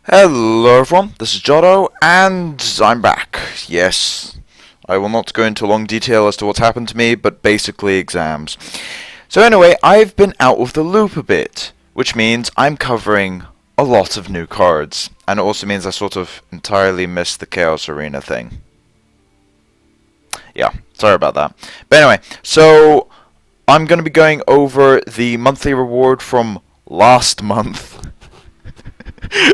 Hello everyone, this is Jotto, and I'm back. Yes, I will not go into long detail as to what's happened to me, but basically exams. So anyway, I've been out of the loop a bit, which means I'm covering a lot of new cards, and it also means I sort of entirely missed the Chaos Arena thing. Yeah, sorry about that. But anyway, so I'm going to be going over the monthly reward from last month.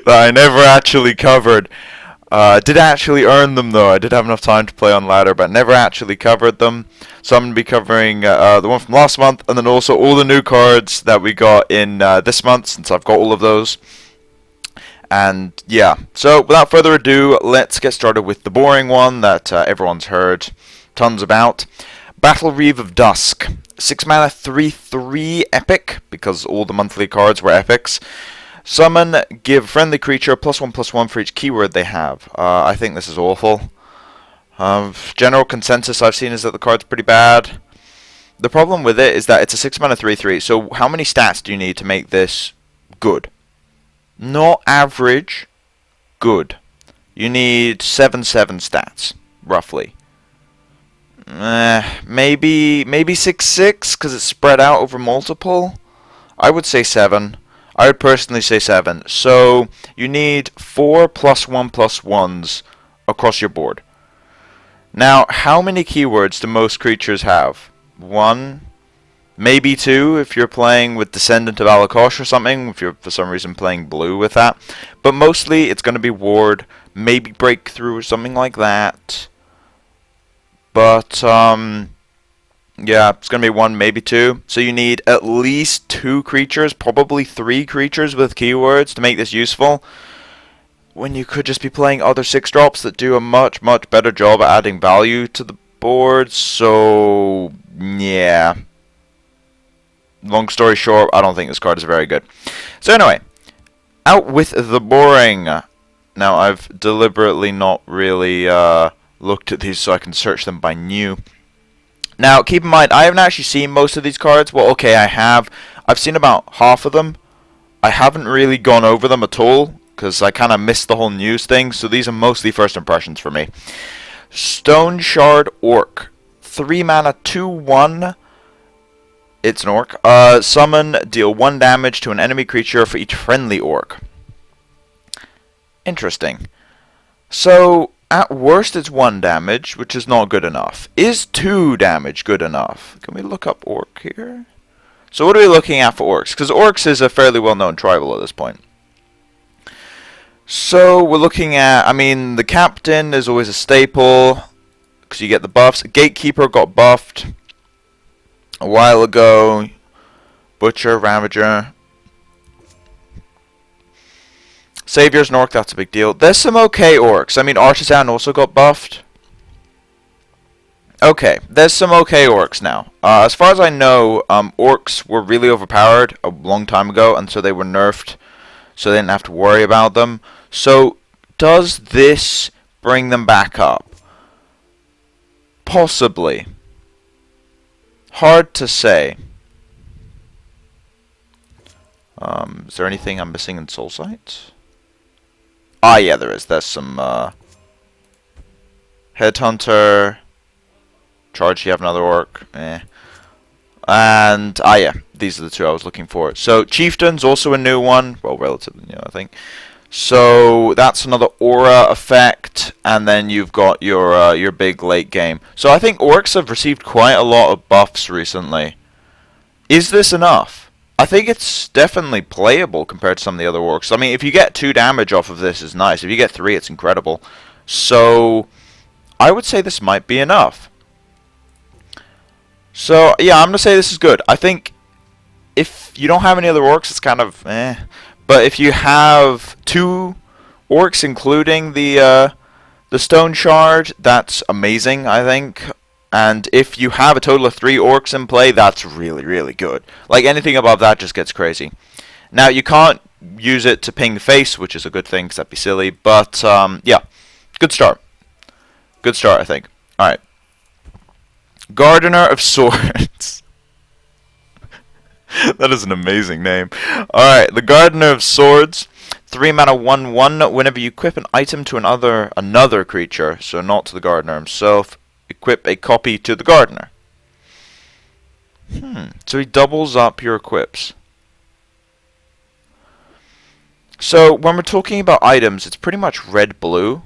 That I never actually covered. Did actually earn them though. I did have enough time to play on ladder, but never actually covered them. So I'm going to be covering the one from last month, and then also all the new cards that we got in this month, since I've got all of those. And yeah, so without further ado, let's get started with the boring one that everyone's heard tons about. Battle Reeve of Dusk. 6 mana 3/3 epic, because all the monthly cards were epics. Summon, give friendly creature +1/+1 for each keyword they have. I think this is awful. General consensus I've seen is that the card's pretty bad. The problem with it is that it's a 6 mana 3/3, so how many stats do you need to make this good? Not average, good. You need 7/7 stats, roughly. Maybe 6/6, because it's spread out over multiple. I would say 7. I would personally say 7. So you need 4 +1/+1s across your board. Now, how many keywords do most creatures have? 1, maybe 2 if you're playing with Descendant of Alakosh or something, if you're for some reason playing blue with that. But mostly it's going to be Ward, maybe Breakthrough or something like that. But, yeah, it's going to be 1, maybe 2. So you need at least 2 creatures, probably 3 creatures with keywords to make this useful. When you could just be playing other 6-drops that do a much, much better job at adding value to the board. So, yeah. Long story short, I don't think this card is very good. So anyway, out with the boring. Now, I've deliberately not really looked at these so I can search them by new. Now, keep in mind, I haven't actually seen most of these cards. Well, okay, I have. I've seen about half of them. I haven't really gone over them at all, because I kind of missed the whole news thing, so these are mostly first impressions for me. Stone Shard Orc. 3 mana, 2/1. It's an orc. Summon, deal 1 damage to an enemy creature for each friendly orc. Interesting. So, at worst, it's 1 damage, which is not good enough. Is 2 damage good enough? Can we look up Orc here? So what are we looking at for Orcs? Because Orcs is a fairly well-known tribal at this point. So we're looking at, I mean, the Captain is always a staple, because you get the buffs. Gatekeeper got buffed a while ago. Butcher, Ravager. Savior's an orc, that's a big deal. There's some okay orcs. I mean, Artisan also got buffed. Okay, there's some okay orcs now. As far as I know, orcs were really overpowered a long time ago, and so they were nerfed, so they didn't have to worry about them. So, does this bring them back up? Possibly. Hard to say. Is there anything I'm missing in Soulsight? Ah, yeah, there is. There's some, Headhunter. Charge, you have another orc. And, yeah, these are the 2 I was looking for. So, Chieftain's also a new one. Well, relatively new, I think. So, that's another aura effect. And then you've got your big late game. So, I think orcs have received quite a lot of buffs recently. Is this enough? I think it's definitely playable compared to some of the other orcs. I mean, if you get 2 damage off of this, it's nice. If you get 3, it's incredible. So, I would say this might be enough. So, yeah, I'm going to say this is good. I think if you don't have any other orcs, it's kind of But if you have 2 orcs, including the Stone Shard, that's amazing, I think. And if you have a total of 3 orcs in play, that's really, really good. Like, anything above that just gets crazy. Now, you can't use it to ping the face, which is a good thing, because that'd be silly. But, yeah, good start. Good start, I think. Alright. Gardiner of Swords. That is an amazing name. Alright, the Gardiner of Swords. 3 mana 1/1. Whenever you equip an item to another creature, so not to the Gardener himself, equip a copy to the Gardener. So he doubles up your equips. So when we're talking about items, it's pretty much red-blue.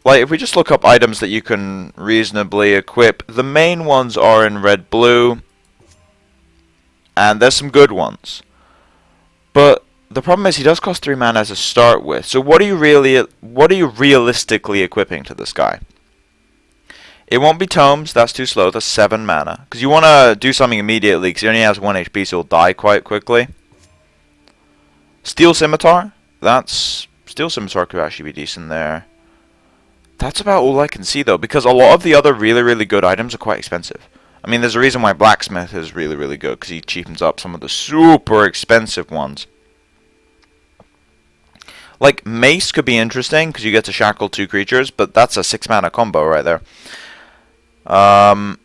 Like, if we just look up items that you can reasonably equip, the main ones are in red-blue, and there's some good ones. But the problem is he does cost 3 mana to start with. So what are you realistically equipping to this guy? It won't be Tomes, that's too slow, that's 7 mana. Because you want to do something immediately, because he only has 1 HP, so he'll die quite quickly. Steel Scimitar, Steel Scimitar could actually be decent there. That's about all I can see though, because a lot of the other really good items are quite expensive. I mean, there's a reason why Blacksmith is really good, because he cheapens up some of the super expensive ones. Like, Mace could be interesting, because you get to shackle 2 creatures, but that's a 6 mana combo right there. Heirloom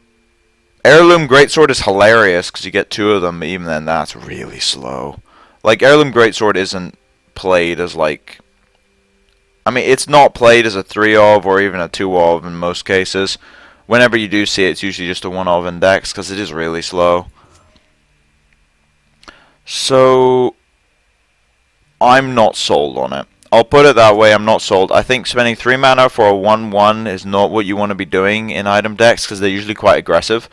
Greatsword is hilarious, because you get 2 of them, but even then that's really slow. Like, Heirloom Greatsword isn't played as, like... I mean, it's not played as a 3-of or even a 2-of in most cases. Whenever you do see it, it's usually just a 1-of index, because it is really slow. So, I'm not sold on it. I'll put it that way, I'm not sold. I think spending 3 mana for a 1/1 is not what you want to be doing in item decks, because they're usually quite aggressive.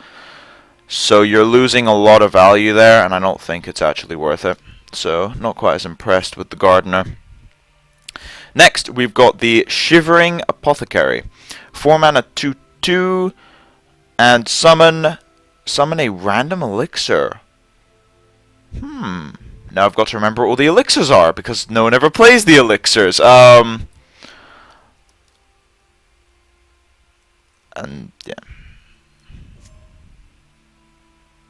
So you're losing a lot of value there, and I don't think it's actually worth it. So, not quite as impressed with the Gardiner. Next, we've got the Shivering Apothecary. 4 mana 2/2, and summon a random elixir. Now I've got to remember what all the elixirs are, because no one ever plays the elixirs. And, yeah.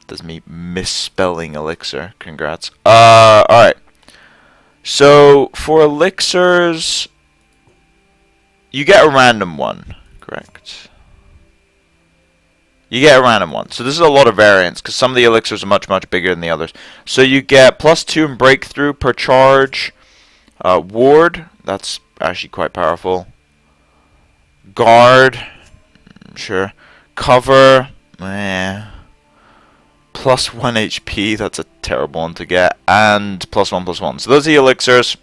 There's me misspelling elixir. Congrats. Alright. So, for elixirs, you get a random one. Correct. You get a random one. So this is a lot of variance, because some of the elixirs are much bigger than the others. So you get +2 in breakthrough per charge. Ward, that's actually quite powerful. Guard, sure. Cover, +1 HP, that's a terrible one to get. And +1/+1. So those are the elixirs.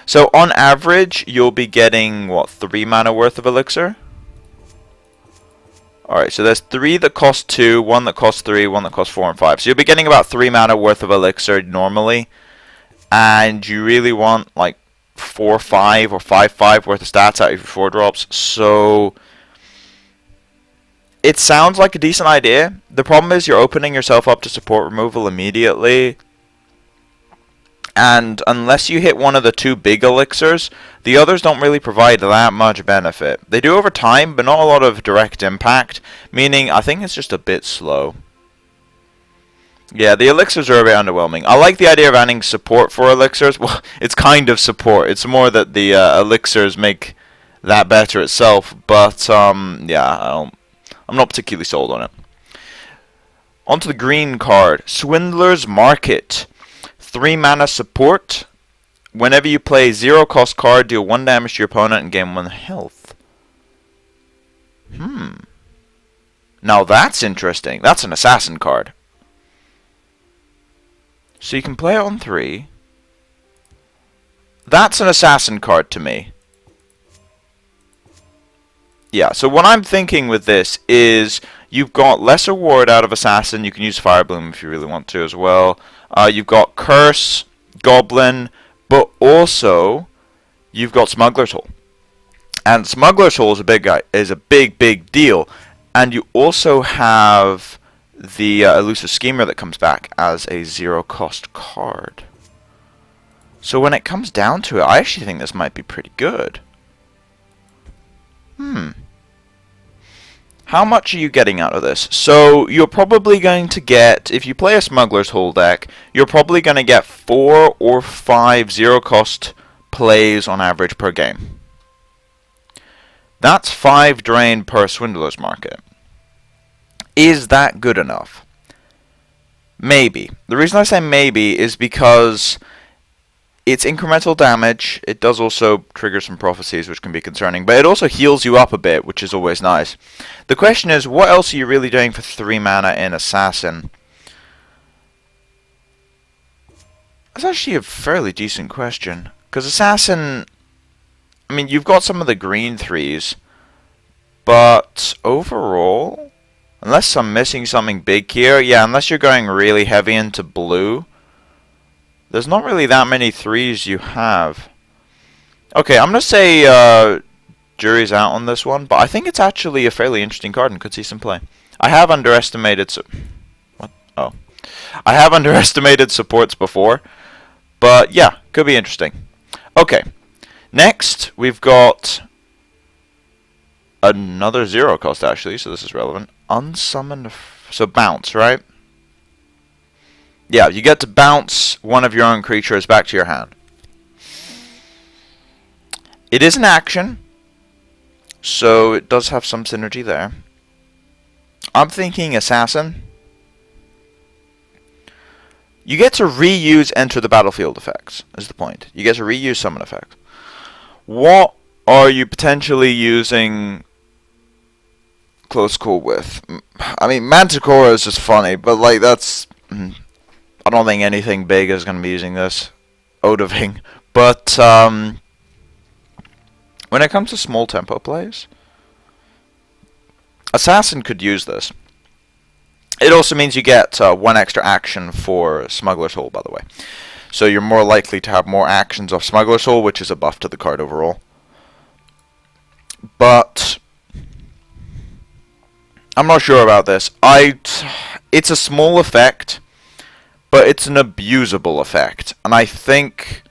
So on average, you'll be getting, what, 3 mana worth of elixir? Alright, so there's 3 that cost 2, 1 that costs 3, 1 that costs 4 and 5. So you'll be getting about 3 mana worth of elixir normally. And you really want like 4/5 or 5/5 worth of stats out of your 4 drops. So it sounds like a decent idea. The problem is you're opening yourself up to support removal immediately. And unless you hit one of the 2 big elixirs, the others don't really provide that much benefit. They do over time, but not a lot of direct impact, meaning I think it's just a bit slow. Yeah, the elixirs are a bit underwhelming. I like the idea of adding support for elixirs. Well, it's kind of support. It's more that the elixirs make that better itself, but yeah, I'm not particularly sold on it. On to the green card, Swindlers Market. 3 mana support. Whenever you play 0-cost card, deal 1 damage to your opponent and gain 1 health. Now that's interesting. That's an assassin card. So you can play it on 3. That's an assassin card to me. Yeah, so what I'm thinking with this is you've got Lesser Ward out of Assassin. You can use Fire Bloom if you really want to as well. You've got Curse, Goblin, but also you've got Smuggler's Hole. And Smuggler's Hole is a big deal. And you also have the Elusive Schemer that comes back as a 0-cost card. So when it comes down to it, I actually think this might be pretty good. How much are you getting out of this? So you're probably going to get, if you play a Smuggler's Hole deck, you're probably going to get 4 or 5 0-cost plays on average per game. That's 5 drain per Swindler's Market. Is that good enough? Maybe. The reason I say maybe is because It's incremental damage. It does also trigger some prophecies, which can be concerning. But it also heals you up a bit, which is always nice. The question is, what else are you really doing for 3 mana in Assassin? That's actually a fairly decent question. Because Assassin... I mean, you've got some of the green 3s. But overall... Unless I'm missing something big here. Yeah, unless you're going really heavy into blue... There's not really that many 3s you have. Okay, I'm going to say jury's out on this one, but I think it's actually a fairly interesting card and could see some play. I have underestimated... What? Oh. I have underestimated supports before, but yeah, could be interesting. Okay, next we've got another 0 cost actually, so this is relevant. Unsummoned... So bounce, right? Yeah, you get to bounce one of your own creatures back to your hand. It is an action, so it does have some synergy there. I'm thinking Assassin. You get to reuse enter the battlefield effects, is the point. You get to reuse summon effects. What are you potentially using close call with? I mean, Manticore is just funny, but like that's... I don't think anything big is going to be using this. Odoving. But when it comes to small tempo plays, Assassin could use this. It also means you get 1 extra action for Smuggler's Hole, by the way. So you're more likely to have more actions of Smuggler's Hole, which is a buff to the card overall. But I'm not sure about this. It's a small effect, but it's an abusable effect, and I think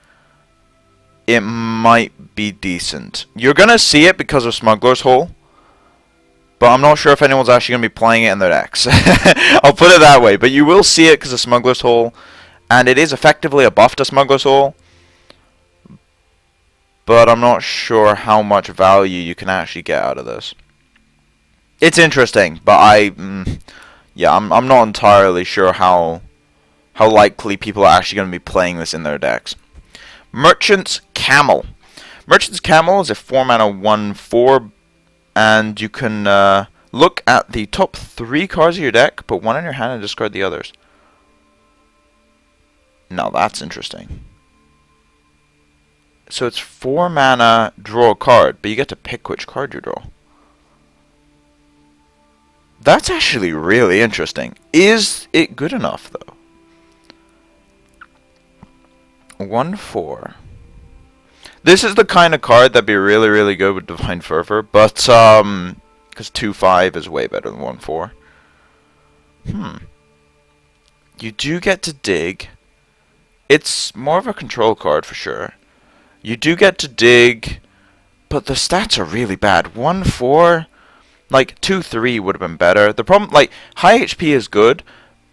it might be decent. You're going to see it because of Smuggler's Hole, but I'm not sure if anyone's actually going to be playing it in their decks. I'll put it that way, but you will see it because of Smuggler's Hole, and it is effectively a buff to Smuggler's Hole, but I'm not sure how much value you can actually get out of this. It's interesting, but I'm not entirely sure how likely people are actually going to be playing this in their decks. Merchant's Camel. Merchant's Camel is a 4-mana 1/4, and you can look at the top 3 cards of your deck, put 1 in your hand, and discard the others. Now that's interesting. So it's 4 mana, draw a card, but you get to pick which card you draw. That's actually really interesting. Is it good enough, though? 1/4. This is the kind of card that'd be really, really good with Divine Fervor, but because 2/5 is way better than 1/4. You do get to dig. It's more of a control card for sure. You do get to dig, but the stats are really bad. 1/4, like 2/3 would have been better. The problem, like high HP is good,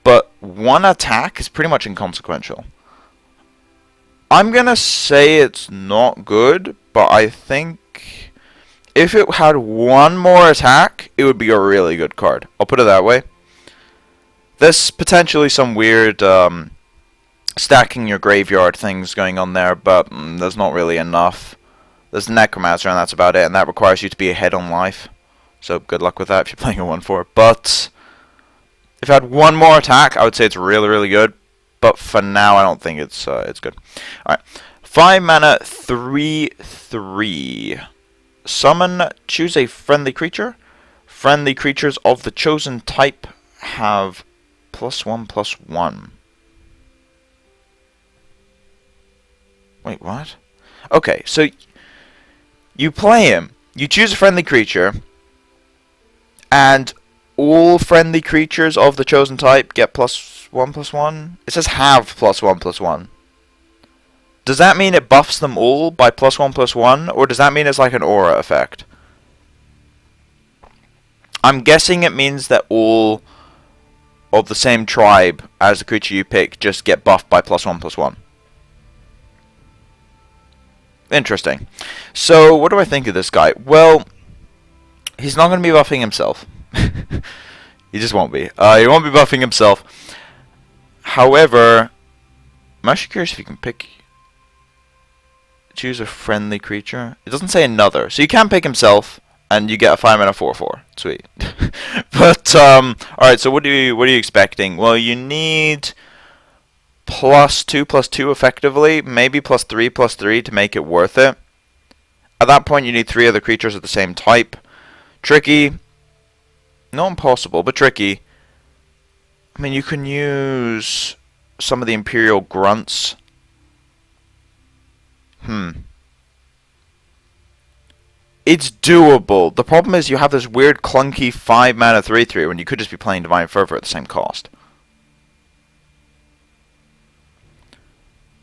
but 1 attack is pretty much inconsequential. I'm gonna say it's not good, but I think if it had 1 more attack, it would be a really good card. I'll put it that way. There's potentially some weird stacking your graveyard things going on there, but there's not really enough. There's Necromancer, and that's about it, and that requires you to be ahead on life. So good luck with that if you're playing a 1/4. But if it had 1 more attack, I would say it's really, really good. But for now, I don't think it's good. All right, 5 mana, 3/3. Summon. Choose a friendly creature. Friendly creatures of the chosen type have +1/+1. Wait, what? Okay, so you play him. You choose a friendly creature, and all friendly creatures of the chosen type get +1/+1. It says have +1/+1. Does that mean it buffs them all by +1/+1, or does that mean it's like an aura effect? I'm guessing it means that all of the same tribe as the creature you pick just get buffed by +1/+1. Interesting. So, what do I think of this guy? Well, he's not going to be buffing himself. He just won't be. He won't be buffing himself. However, I'm actually curious if you can pick... choose a friendly creature. It doesn't say another, so you can pick himself, and you get a 5-mana 4/4. Sweet. But all right. So what are you expecting? Well, you need +2/+2 effectively, maybe +3/+3 to make it worth it. At that point, you need 3 other creatures of the same type. Tricky. Not impossible, but tricky. I mean, you can use some of the Imperial Grunts. It's doable. The problem is you have this weird clunky 5-mana 3/3 when you could just be playing Divine Fervor at the same cost.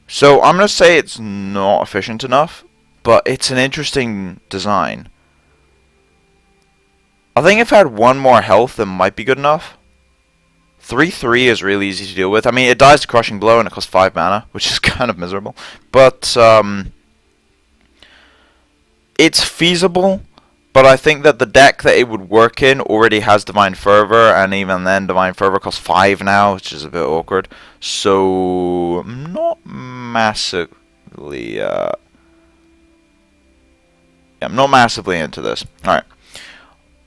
So I'm going to say it's not efficient enough, but it's an interesting design. I think if I had 1 more health, it might be good enough. 3/3 is really easy to deal with. I mean, it dies to Crushing Blow and it costs 5 mana, which is kind of miserable. But it's feasible, but I think that the deck that it would work in already has Divine Fervor, and even then Divine Fervor costs 5 now, which is a bit awkward. So I'm not massively I'm not massively into this. Alright.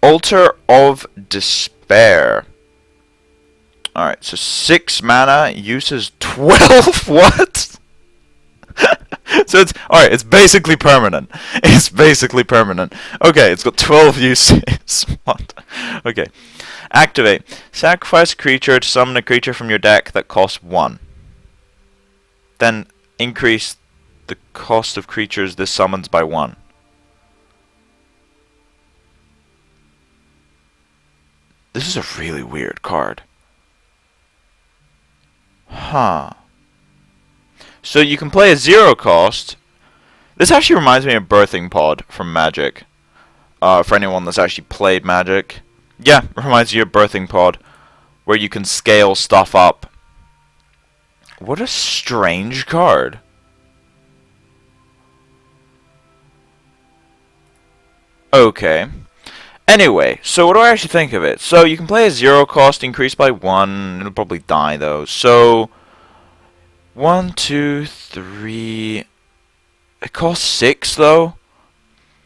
Altar of Despair. Alright, so 6 mana, uses 12? What? So it's alright, it's basically permanent. It's basically permanent. Okay, it's got 12 uses. What? Okay. Activate. Sacrifice a creature to summon a creature from your deck that costs 1. Then increase the cost of creatures this summons by 1. This is a really weird card. Huh. So you can play a 0 cost. This actually reminds me of Birthing Pod from Magic. For anyone that's actually played Magic. Yeah, it reminds you of Birthing Pod, where you can scale stuff up. What a strange card. Okay. Anyway, so what do I actually think of it? So you can play a 0 cost, increased by 1. It'll probably die though. So 1, 2, 3. It costs 6 though.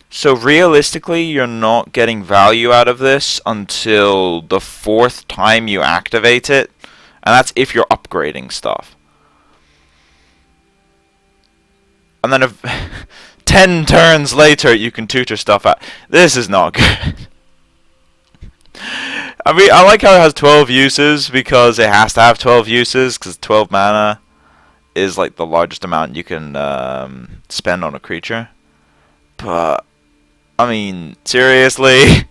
So realistically, you're not getting value out of this until the 4th time you activate it, and that's if you're upgrading stuff. And then if 10 turns later, you can tutor stuff out. This is not good. I mean, I like how it has 12 uses, because it has to have 12 uses, because 12 mana is like the largest amount you can spend on a creature. But, I mean, seriously?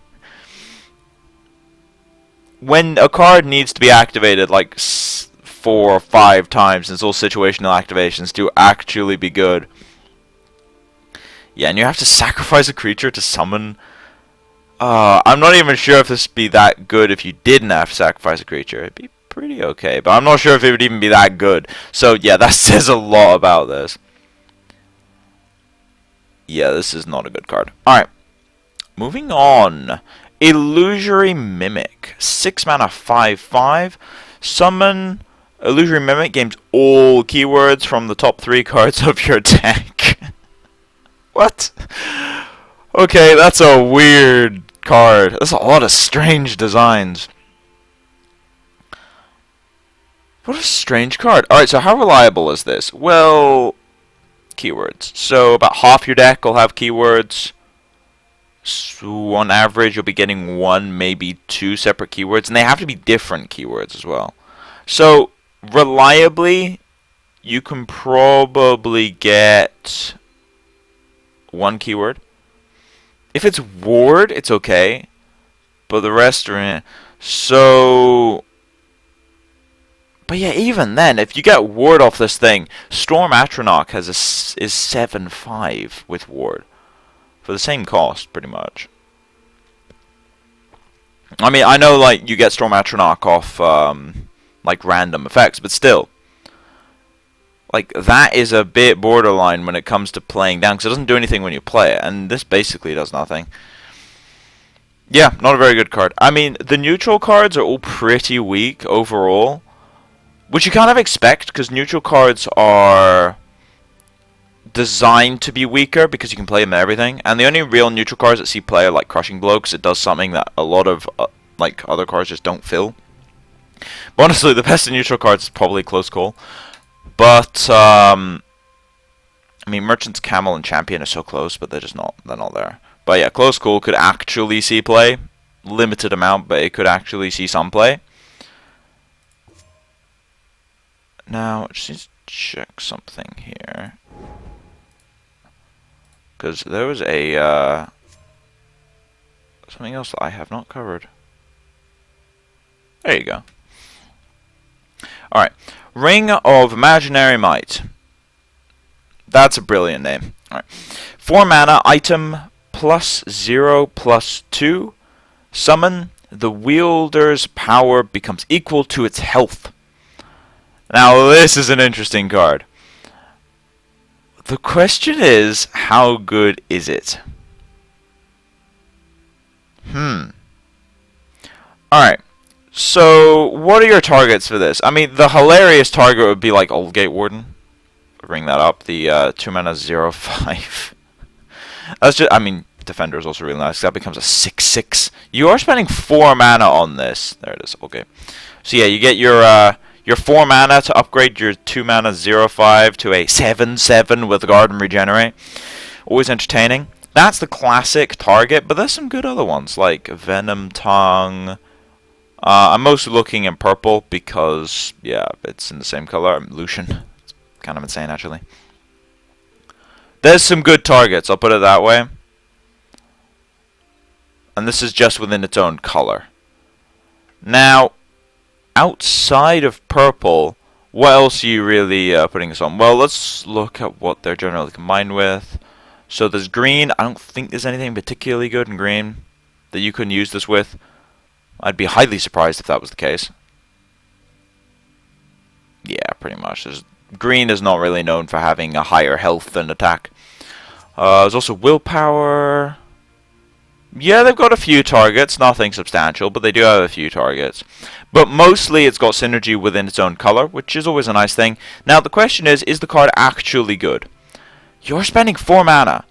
When a card needs to be activated like 4 or 5 times, it's all situational activations to actually be good. Yeah, and you have to sacrifice a creature to summon. I'm not even sure if this would be that good if you didn't have to sacrifice a creature. It'd be pretty okay, but I'm not sure if it would even be that good. So yeah, that says a lot about this. Yeah, this is not a good card. Alright, moving on. Illusory Mimic. 6 mana 5/5. Summon Illusory Mimic, gains all keywords from the top 3 cards of your deck. What? Okay, that's a weird card. There's a lot of strange designs. What a strange card. Alright, so how reliable is this? Well, keywords. So about half your deck will have keywords. So on average, you'll be getting 1, maybe 2 separate keywords. And they have to be different keywords as well. So, reliably, you can probably get 1 keyword. If it's ward, it's okay, but the rest are in. So, but yeah, even then, if you get ward off this thing, Storm Atronach is 7/5 with ward for the same cost, pretty much. I mean, I know like you get Storm Atronach off like random effects, but still. Like, that is a bit borderline when it comes to playing down, because it doesn't do anything when you play it, and this basically does nothing. Yeah, not a very good card. I mean, the neutral cards are all pretty weak overall, which you kind of expect, because neutral cards are designed to be weaker because you can play them in everything, and the only real neutral cards that see play are like Crushing Blow, because it does something that a lot of like other cards just don't fill. But honestly, the best in neutral cards is probably Close Call. But I mean, Merchant's Camel and Champion are so close, but they're not there. But yeah, Close Call could actually see play, limited amount, but it could actually see some play. Now, just need to check something here. Because there was a something else that I have not covered. There you go. Alright. Ring of Imaginary Might. That's a brilliant name. Alright. 4 mana, item, +0/+2. Summon. The wielder's power becomes equal to its health. Now, this is an interesting card. The question is, how good is it? Alright. So, what are your targets for this? I mean, the hilarious target would be like Oldgate Warden. Bring that up. The 2 mana 0/5. That's just, I mean, Defender is also really nice. That becomes a 6/6. You are spending 4 mana on this. There it is. Okay. So yeah, you get your 4 mana to upgrade your 2 mana 0/5 to a 7/7 with Garden Regenerate. Always entertaining. That's the classic target, but there's some good other ones like Venom Tongue. I'm mostly looking in purple because, yeah, it's in the same color. Lucian. It's kind of insane, actually. There's some good targets, I'll put it that way. And this is just within its own color. Now, outside of purple, what else are you really putting this on? Well, let's look at what they're generally combined with. So there's green. I don't think there's anything particularly good in green that you couldn't use this with. I'd be highly surprised if that was the case. Yeah, pretty much. Green is not really known for having a higher health than attack. There's also willpower. Yeah, they've got a few targets, nothing substantial, but they do have a few targets. But mostly it's got synergy within its own color, which is always a nice thing. Now the question is the card actually good? You're spending 4 mana.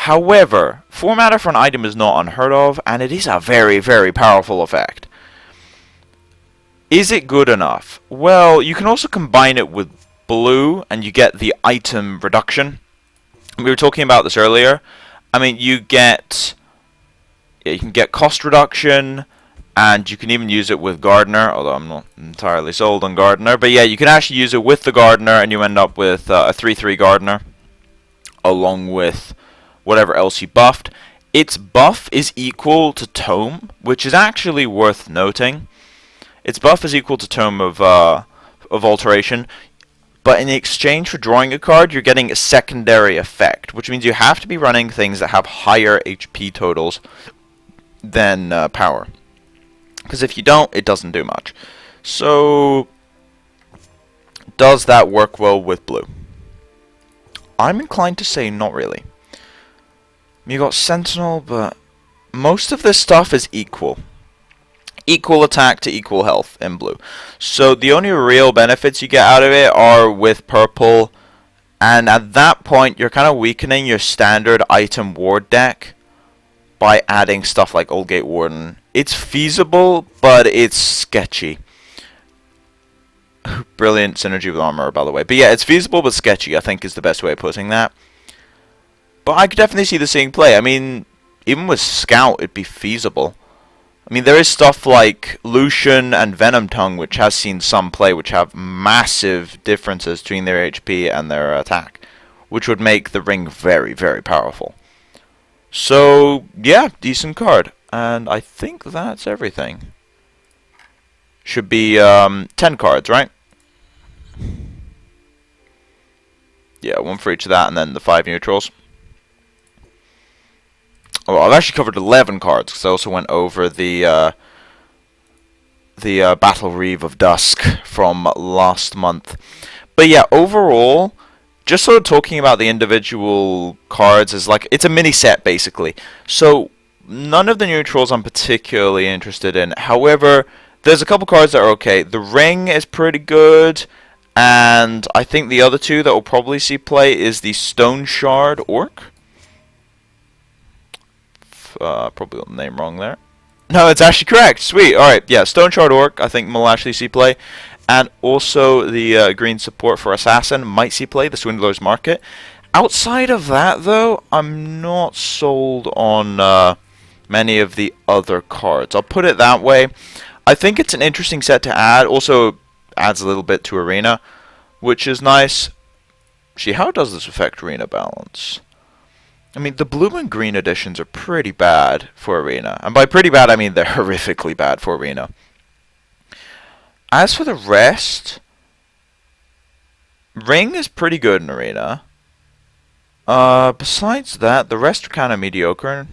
However, 4 mana for an item is not unheard of, and it is a very, very powerful effect. Is it good enough? Well, you can also combine it with blue, and you get the item reduction. We were talking about this earlier. I mean, you can get cost reduction, and you can even use it with Gardiner, although I'm not entirely sold on Gardiner. But yeah, you can actually use it with the Gardiner, and you end up with a 3/3 Gardiner, along with whatever else you buffed. Its buff is equal to Tome, which is actually worth noting. Its buff is equal to Tome of Alteration, but in exchange for drawing a card, you're getting a secondary effect, which means you have to be running things that have higher HP totals than power. Because if you don't, it doesn't do much. So, does that work well with blue? I'm inclined to say not really. You got Sentinel, but most of this stuff is equal. Equal attack to equal health in blue. So the only real benefits you get out of it are with purple, and at that point you're kind of weakening your standard item ward deck by adding stuff like Oldgate Warden. It's feasible, but it's sketchy. Brilliant synergy with armor, by the way. But yeah, it's feasible but sketchy, I think is the best way of putting that. But I could definitely see this seeing play. I mean, even with Scout, it'd be feasible. I mean, there is stuff like Lucian and Venom Tongue, which has seen some play, which have massive differences between their HP and their attack, which would make the ring very, very powerful. So, yeah, decent card. And I think that's everything. Should be 10 cards, right? Yeah, 1 for each of that, and then the 5 neutrals. Oh, I've actually covered 11 cards, because I also went over the Battle Reeve of Dusk from last month. But yeah, overall, just sort of talking about the individual cards is like, it's a mini set, basically. So, none of the neutrals I'm particularly interested in. However, there's a couple cards that are okay. The ring is pretty good, And I think the other two that will probably see play is the Stone Shard Orc. Probably got the name wrong there. No, it's actually correct. Sweet. Alright, yeah, Stone Shard Orc, I think will actually see play. And also the green support for Assassin might see play, the Swindlers Market. Outside of that, though, I'm not sold on many of the other cards. I'll put it that way. I think it's an interesting set to add. Also adds a little bit to Arena, which is nice. See, how does this affect Arena balance? I mean, the blue and green editions are pretty bad for Arena. And by pretty bad, I mean they're horrifically bad for Arena. As for the rest, Ring is pretty good in Arena. Besides that, the rest are kind of mediocre.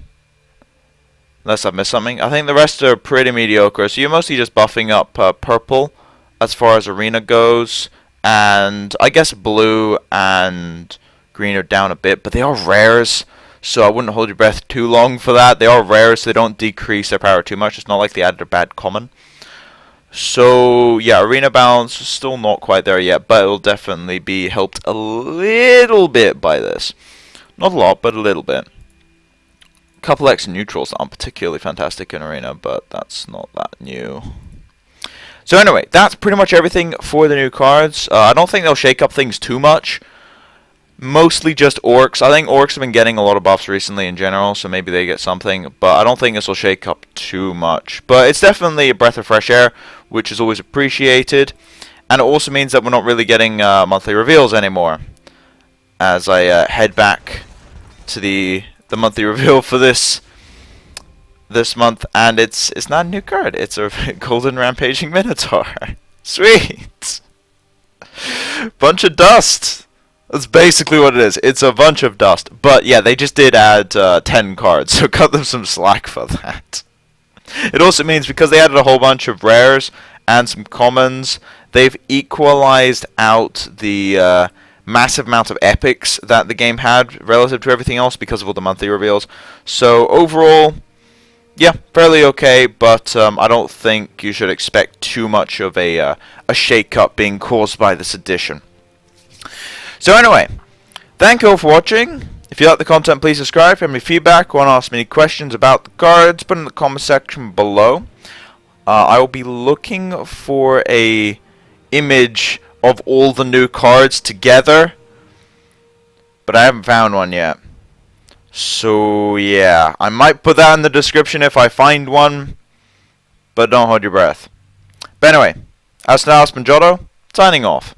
Unless I've missed something. I think the rest are pretty mediocre. So you're mostly just buffing up purple as far as Arena goes. And I guess blue and green are down a bit. But they are rares. So I wouldn't hold your breath too long for that. They are rares, so they don't decrease their power too much. It's not like they added a bad common. So yeah, Arena balance is still not quite there yet. But it'll definitely be helped a little bit by this. Not a lot, but a little bit. Couple extra neutrals that aren't particularly fantastic in Arena, but that's not that new. So anyway, that's pretty much everything for the new cards. I don't think they'll shake up things too much. Mostly just Orcs. I think Orcs have been getting a lot of buffs recently in general, so maybe they get something. But I don't think this will shake up too much. But it's definitely a breath of fresh air, which is always appreciated. And it also means that we're not really getting monthly reveals anymore. As I head back to the monthly reveal for this month, and it's not a new card. It's a Golden Rampaging Minotaur. Sweet. Bunch of dust. That's basically what it is. It's a bunch of dust. But yeah, they just did add 10 cards, so cut them some slack for that. It also means because they added a whole bunch of rares and some commons, they've equalized out the massive amount of epics that the game had relative to everything else because of all the monthly reveals. So overall, yeah, fairly okay, but I don't think you should expect too much of a shake-up being caused by this edition. So anyway, thank you all for watching. If you like the content, please subscribe. If you have any feedback or want to ask me any questions about the cards, put it in the comment section below. I will be looking for a image of all the new cards together, but I haven't found one yet. So yeah, I might put that in the description if I find one, but don't hold your breath. But anyway, as now, it's been Jotto, signing off.